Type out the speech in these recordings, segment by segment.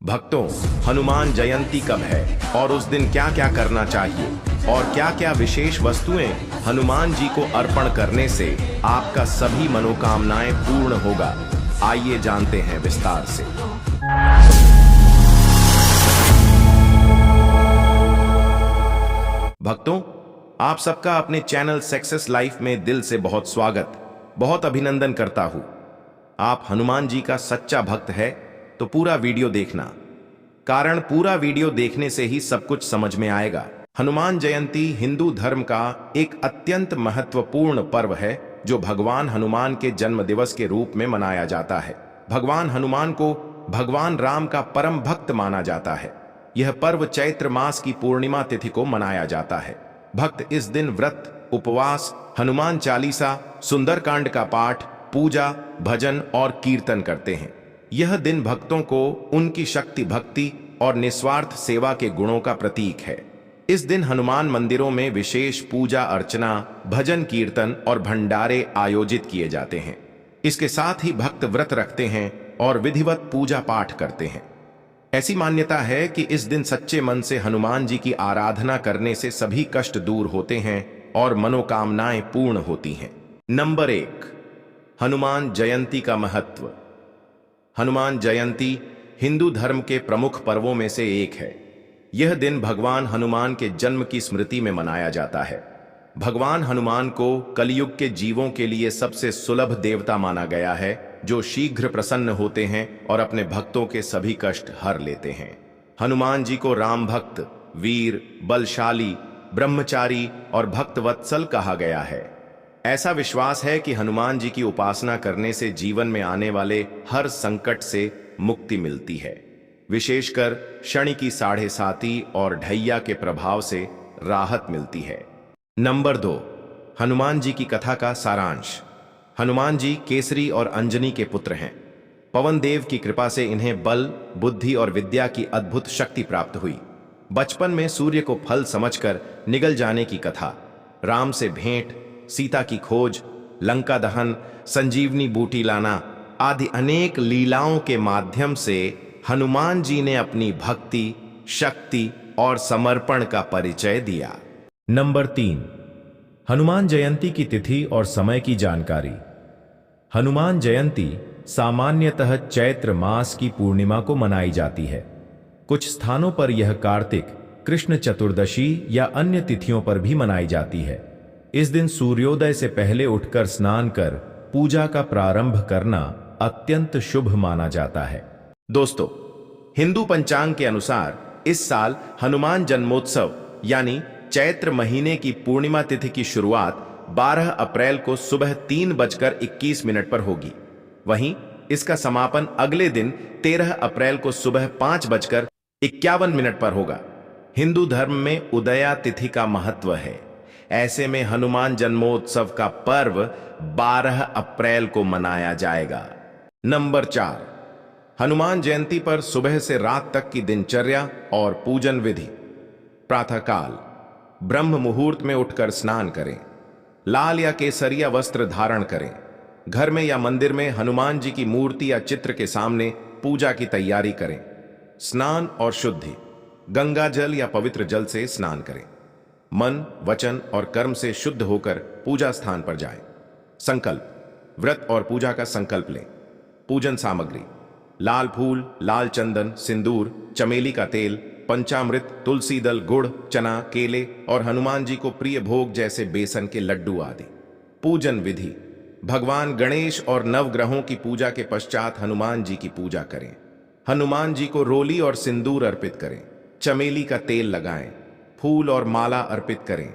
भक्तों, हनुमान जयंती कब है और उस दिन क्या क्या करना चाहिए और क्या क्या विशेष वस्तुएं हनुमान जी को अर्पण करने से आपका सभी मनोकामनाएं पूर्ण होगा, आइए जानते हैं विस्तार से। भक्तों, आप सबका अपने चैनल सक्सेस लाइफ में दिल से बहुत स्वागत, बहुत अभिनंदन करता हूं। आप हनुमान जी का सच्चा भक्त है तो पूरा वीडियो देखना, कारण पूरा वीडियो देखने से ही सब कुछ समझ में आएगा। हनुमान जयंती हिंदू धर्म का एक अत्यंत महत्वपूर्ण पर्व है जो भगवान हनुमान के जन्म दिवस के रूप में मनाया जाता है। भगवान हनुमान को भगवान राम का परम भक्त माना जाता है। यह पर्व चैत्र मास की पूर्णिमा तिथि को मनाया जाता है। भक्त इस दिन व्रत, उपवास, हनुमान चालीसा, सुंदरकांड का पाठ, पूजा, भजन और कीर्तन करते हैं। यह दिन भक्तों को उनकी शक्ति, भक्ति और निस्वार्थ सेवा के गुणों का प्रतीक है। इस दिन हनुमान मंदिरों में विशेष पूजा अर्चना, भजन कीर्तन और भंडारे आयोजित किए जाते हैं। इसके साथ ही भक्त व्रत रखते हैं और विधिवत पूजा पाठ करते हैं। ऐसी मान्यता है कि इस दिन सच्चे मन से हनुमान जी की आराधना करने से सभी कष्ट दूर होते हैं और मनोकामनाएं पूर्ण होती हैं। नंबर 1, हनुमान जयंती का महत्व। हनुमान जयंती हिंदू धर्म के प्रमुख पर्वों में से एक है। यह दिन भगवान हनुमान के जन्म की स्मृति में मनाया जाता है। भगवान हनुमान को कलयुग के जीवों के लिए सबसे सुलभ देवता माना गया है, जो शीघ्र प्रसन्न होते हैं और अपने भक्तों के सभी कष्ट हर लेते हैं। हनुमान जी को राम भक्त, वीर, बलशाली, ब्रह्मचारी और भक्तवत्सल कहा गया है। ऐसा विश्वास है कि हनुमान जी की उपासना करने से जीवन में आने वाले हर संकट से मुक्ति मिलती है। विशेषकर शनि की 7.5 और ढैया के प्रभाव से राहत मिलती है। नंबर 2, हनुमान जी की कथा का सारांश। हनुमान जी केसरी और अंजनी के पुत्र हैं। पवन देव की कृपा से इन्हें बल, बुद्धि और विद्या की अद्भुत शक्ति प्राप्त हुई। बचपन में सूर्य को फल समझकर निगल जाने की कथा, राम से भेंट, सीता की खोज, लंका दहन, संजीवनी बूटी लाना आदि अनेक लीलाओं के माध्यम से हनुमान जी ने अपनी भक्ति, शक्ति और समर्पण का परिचय दिया। नंबर 3, हनुमान जयंती की तिथि और समय की जानकारी। हनुमान जयंती सामान्यतः चैत्र मास की पूर्णिमा को मनाई जाती है। कुछ स्थानों पर यह कार्तिक, कृष्ण चतुर्दशी या अन्य तिथियों पर भी मनाई जाती है। इस दिन सूर्योदय से पहले उठकर स्नान कर पूजा का प्रारंभ करना अत्यंत शुभ माना जाता है। दोस्तों, हिंदू पंचांग के अनुसार इस साल हनुमान जन्मोत्सव यानी चैत्र महीने की पूर्णिमा तिथि की शुरुआत 12 अप्रैल को सुबह 3:21 पर होगी। वहीं इसका समापन अगले दिन 13 अप्रैल को सुबह 5:51 पर होगा। हिंदू धर्म में उदया तिथि का महत्व है। ऐसे में हनुमान जन्मोत्सव का पर्व 12 अप्रैल को मनाया जाएगा। नंबर 4, हनुमान जयंती पर सुबह से रात तक की दिनचर्या और पूजन विधि। प्रातःकाल ब्रह्म मुहूर्त में उठकर स्नान करें। लाल या केसरिया वस्त्र धारण करें। घर में या मंदिर में हनुमान जी की मूर्ति या चित्र के सामने पूजा की तैयारी करें। स्नान और शुद्धि, गंगा जल या पवित्र जल से स्नान करें। मन, वचन और कर्म से शुद्ध होकर पूजा स्थान पर जाएं। संकल्प, व्रत और पूजा का संकल्प लें। पूजन सामग्री, लाल फूल, लाल चंदन, सिंदूर, चमेली का तेल, पंचामृत, तुलसी दल, गुड़, चना, केले और हनुमान जी को प्रिय भोग जैसे बेसन के लड्डू आदि। पूजन विधि, भगवान गणेश और नवग्रहों की पूजा के पश्चात हनुमान जी की पूजा करें। हनुमान जी को रोली और सिंदूर अर्पित करें। चमेली का तेल लगाएं। फूल और माला अर्पित करें।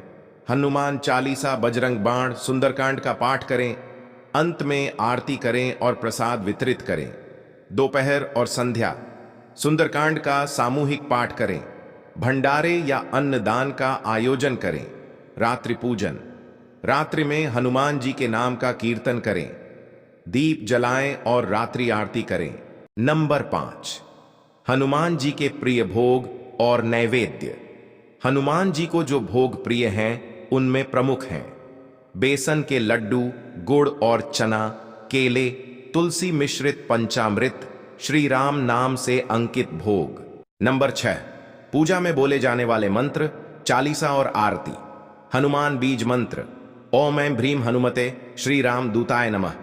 हनुमान चालीसा, बजरंग बाण, सुंदरकांड का पाठ करें। अंत में आरती करें और प्रसाद वितरित करें। दोपहर और संध्या सुंदरकांड का सामूहिक पाठ करें। भंडारे या अन्नदान का आयोजन करें। रात्रि पूजन, रात्रि में हनुमान जी के नाम का कीर्तन करें। दीप जलाएं और रात्रि आरती करें। नंबर 5, हनुमान जी के प्रिय भोग और नैवेद्य। हनुमान जी को जो भोग प्रिय हैं उनमें प्रमुख हैं बेसन के लड्डू, गुड़ और चना, केले, तुलसी मिश्रित पंचामृत, श्री राम नाम से अंकित भोग। नंबर 6, पूजा में बोले जाने वाले मंत्र, चालीसा और आरती। हनुमान बीज मंत्र, ओम ऐं भ्रीम हनुमते श्री राम दूताय नमः।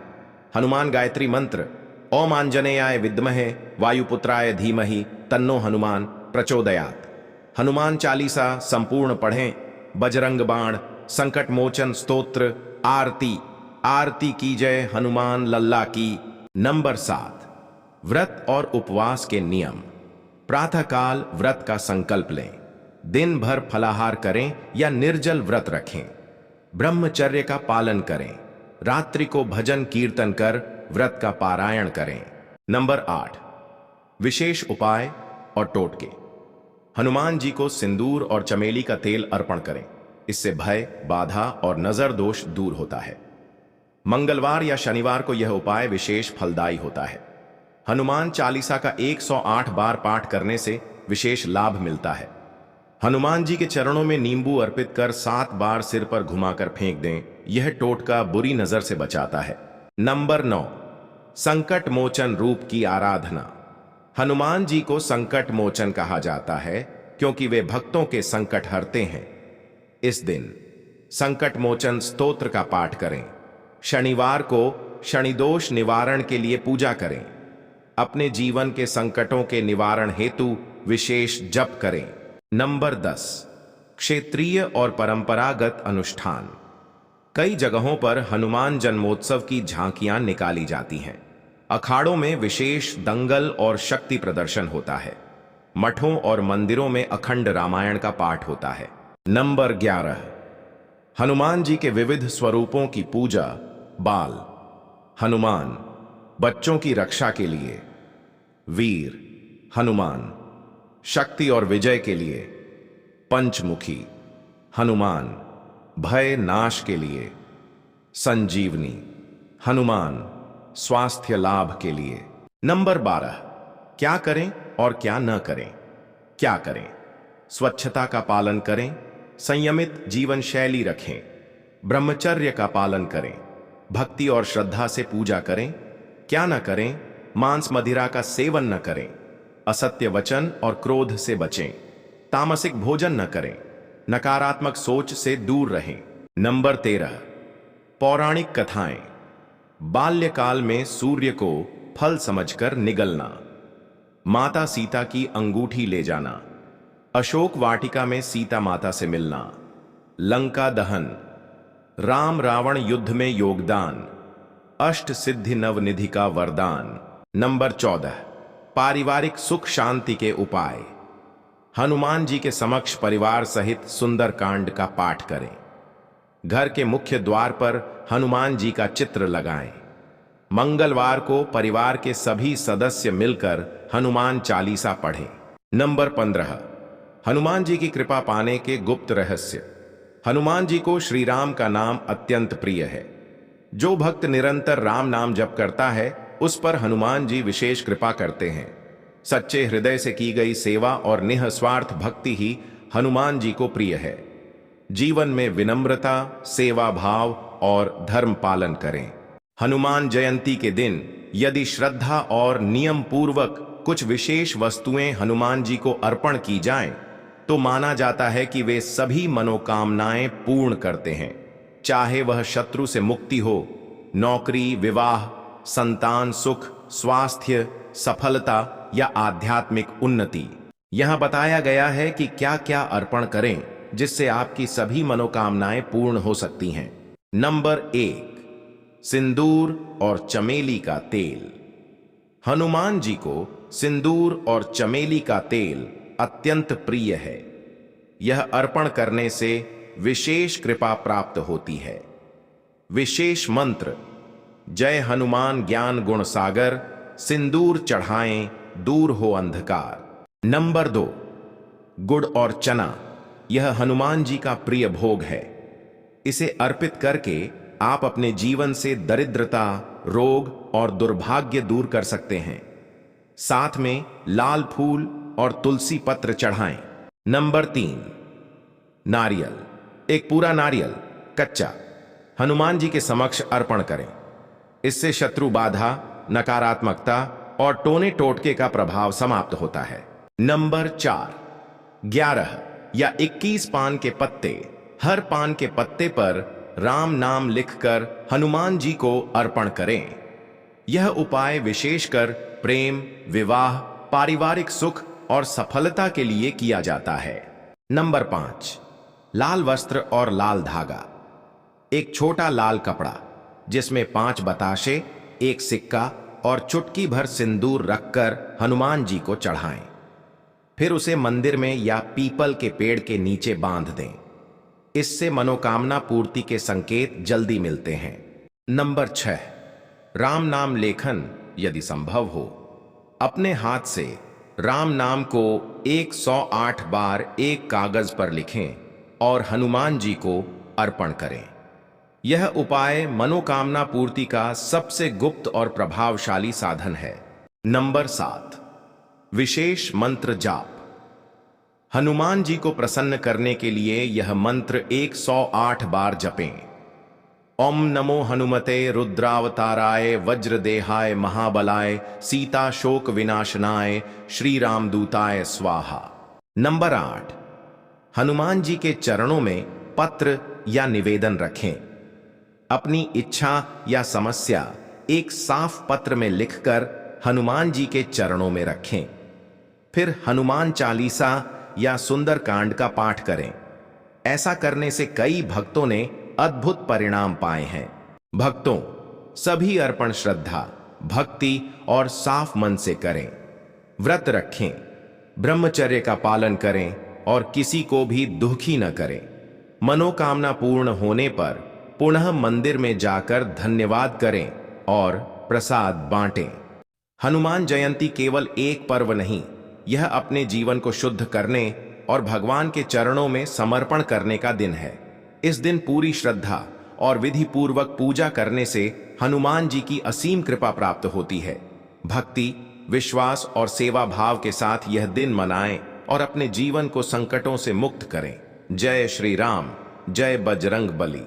हनुमान गायत्री मंत्र, ओम आंजनेयाय विद्महे वायुपुत्राय धीमहि तन्नो हनुमान प्रचोदयात्। हनुमान चालीसा संपूर्ण पढ़ें। बजरंग बाण, संकट मोचन स्तोत्र, आरती की जय हनुमान लल्ला की। नंबर 7, व्रत और उपवास के नियम। प्रातःकाल व्रत का संकल्प लें। दिन भर फलाहार करें या निर्जल व्रत रखें। ब्रह्मचर्य का पालन करें। रात्रि को भजन कीर्तन कर व्रत का पारायण करें। नंबर 8, विशेष उपाय और टोटके। हनुमान जी को सिंदूर और चमेली का तेल अर्पण करें। इससे भय, बाधा और नजर दोष दूर होता है। मंगलवार या शनिवार को यह उपाय विशेष फलदायी होता है। हनुमान चालीसा का 108 बार पाठ करने से विशेष लाभ मिलता है। हनुमान जी के चरणों में नींबू अर्पित कर 7 बार सिर पर घुमाकर फेंक दें। यह टोटका बुरी नजर से बचाता है। नंबर 9, संकट मोचन रूप की आराधना। हनुमान जी को संकट मोचन कहा जाता है क्योंकि वे भक्तों के संकट हरते हैं। इस दिन संकट मोचन स्तोत्र का पाठ करें। शनिवार को शनिदोष निवारण के लिए पूजा करें। अपने जीवन के संकटों के निवारण हेतु विशेष जप करें। नंबर 10, क्षेत्रीय और परंपरागत अनुष्ठान। कई जगहों पर हनुमान जन्मोत्सव की झांकियां निकाली जाती हैं। अखाड़ों में विशेष दंगल और शक्ति प्रदर्शन होता है। मठों और मंदिरों में अखंड रामायण का पाठ होता है। नंबर 11, हनुमान जी के विविध स्वरूपों की पूजा। बाल हनुमान, बच्चों की रक्षा के लिए। वीर हनुमान, शक्ति और विजय के लिए। पंचमुखी हनुमान, भय नाश के लिए। संजीवनी हनुमान, स्वास्थ्य लाभ के लिए। नंबर 12, क्या करें और क्या न करें। क्या करें? स्वच्छता का पालन करें। संयमित जीवन शैली रखें। ब्रह्मचर्य का पालन करें। भक्ति और श्रद्धा से पूजा करें। क्या न करें? मांस मदिरा का सेवन न करें। असत्य वचन और क्रोध से बचें। तामसिक भोजन न करें। नकारात्मक सोच से दूर रहें। नंबर 13, पौराणिक कथाएं। बाल्यकाल में सूर्य को फल समझकर निगलना। माता सीता की अंगूठी ले जाना। अशोक वाटिका में सीता माता से मिलना। लंका दहन। राम रावण युद्ध में योगदान। अष्ट सिद्धि नवनिधि का वरदान। नंबर 14, पारिवारिक सुख शांति के उपाय। हनुमान जी के समक्ष परिवार सहित सुंदरकांड का पाठ करें। घर के मुख्य द्वार पर हनुमान जी का चित्र लगाएं। मंगलवार को परिवार के सभी सदस्य मिलकर हनुमान चालीसा पढ़ें। नंबर 15, हनुमान जी की कृपा पाने के गुप्त रहस्य। हनुमान जी को श्री राम का नाम अत्यंत प्रिय है। जो भक्त निरंतर राम नाम जप करता है उस पर हनुमान जी विशेष कृपा करते हैं। सच्चे हृदय से की गई सेवा और निःस्वार्थ भक्ति ही हनुमान जी को प्रिय है। जीवन में विनम्रता, सेवा भाव और धर्म पालन करें। हनुमान जयंती के दिन यदि श्रद्धा और नियम पूर्वक कुछ विशेष वस्तुएं हनुमान जी को अर्पण की जाएं, तो माना जाता है कि वे सभी मनोकामनाएं पूर्ण करते हैं। चाहे वह शत्रु से मुक्ति हो, नौकरी, विवाह, संतान सुख, स्वास्थ्य, सफलता या आध्यात्मिक उन्नति। यहां बताया गया है कि क्या क्या अर्पण करें जिससे आपकी सभी मनोकामनाएं पूर्ण हो सकती हैं। नंबर 1, सिंदूर और चमेली का तेल। हनुमान जी को सिंदूर और चमेली का तेल अत्यंत प्रिय है। यह अर्पण करने से विशेष कृपा प्राप्त होती है। विशेष मंत्र, जय हनुमान ज्ञान गुण सागर, सिंदूर चढ़ाएं दूर हो अंधकार। नंबर 2, गुड़ और चना। यह हनुमान जी का प्रिय भोग है। इसे अर्पित करके आप अपने जीवन से दरिद्रता, रोग और दुर्भाग्य दूर कर सकते हैं। साथ में लाल फूल और तुलसी पत्र चढ़ाएं। नंबर 3, नारियल। एक पूरा नारियल कच्चा हनुमान जी के समक्ष अर्पण करें। इससे शत्रु बाधा, नकारात्मकता और टोने टोटके का प्रभाव समाप्त होता है। नंबर 4, 11 या 21 पान के पत्ते। हर पान के पत्ते पर राम नाम लिखकर हनुमान जी को अर्पण करें। यह उपाय विशेषकर प्रेम, विवाह, पारिवारिक सुख और सफलता के लिए किया जाता है। नंबर 5, लाल वस्त्र और लाल धागा। एक छोटा लाल कपड़ा जिसमें 5 बताशे, एक सिक्का और चुटकी भर सिंदूर रखकर हनुमान जी को चढ़ाएं। फिर उसे मंदिर में या पीपल के पेड़ के नीचे बांध दें। इससे मनोकामना पूर्ति के संकेत जल्दी मिलते हैं। नंबर 6, राम नाम लेखन। यदि संभव हो, अपने हाथ से राम नाम को 108 बार एक कागज पर लिखें और हनुमान जी को अर्पण करें। यह उपाय मनोकामना पूर्ति का सबसे गुप्त और प्रभावशाली साधन है। नंबर 7, विशेष मंत्र जाप। हनुमान जी को प्रसन्न करने के लिए यह मंत्र 108 बार जपें। ओम नमो हनुमते रुद्रावताराय वज्रदेहाय महाबलाय सीता शोक विनाशनाय श्री राम दूताय स्वाहा। नंबर 8, हनुमान जी के चरणों में पत्र या निवेदन रखें। अपनी इच्छा या समस्या एक साफ पत्र में लिखकर हनुमान जी के चरणों में रखें। फिर हनुमान चालीसा या सुंदरकांड का पाठ करें। ऐसा करने से कई भक्तों ने अद्भुत परिणाम पाए हैं। भक्तों, सभी अर्पण श्रद्धा, भक्ति और साफ मन से करें। व्रत रखें, ब्रह्मचर्य का पालन करें और किसी को भी दुखी न करें। मनोकामना पूर्ण होने पर पुनः मंदिर में जाकर धन्यवाद करें और प्रसाद बांटें। हनुमान जयंती केवल एक पर्व नहीं, यह अपने जीवन को शुद्ध करने और भगवान के चरणों में समर्पण करने का दिन है। इस दिन पूरी श्रद्धा और विधि पूर्वक पूजा करने से हनुमान जी की असीम कृपा प्राप्त होती है। भक्ति, विश्वास और सेवा भाव के साथ यह दिन मनाएं और अपने जीवन को संकटों से मुक्त करें। जय श्री राम, जय बजरंग बली।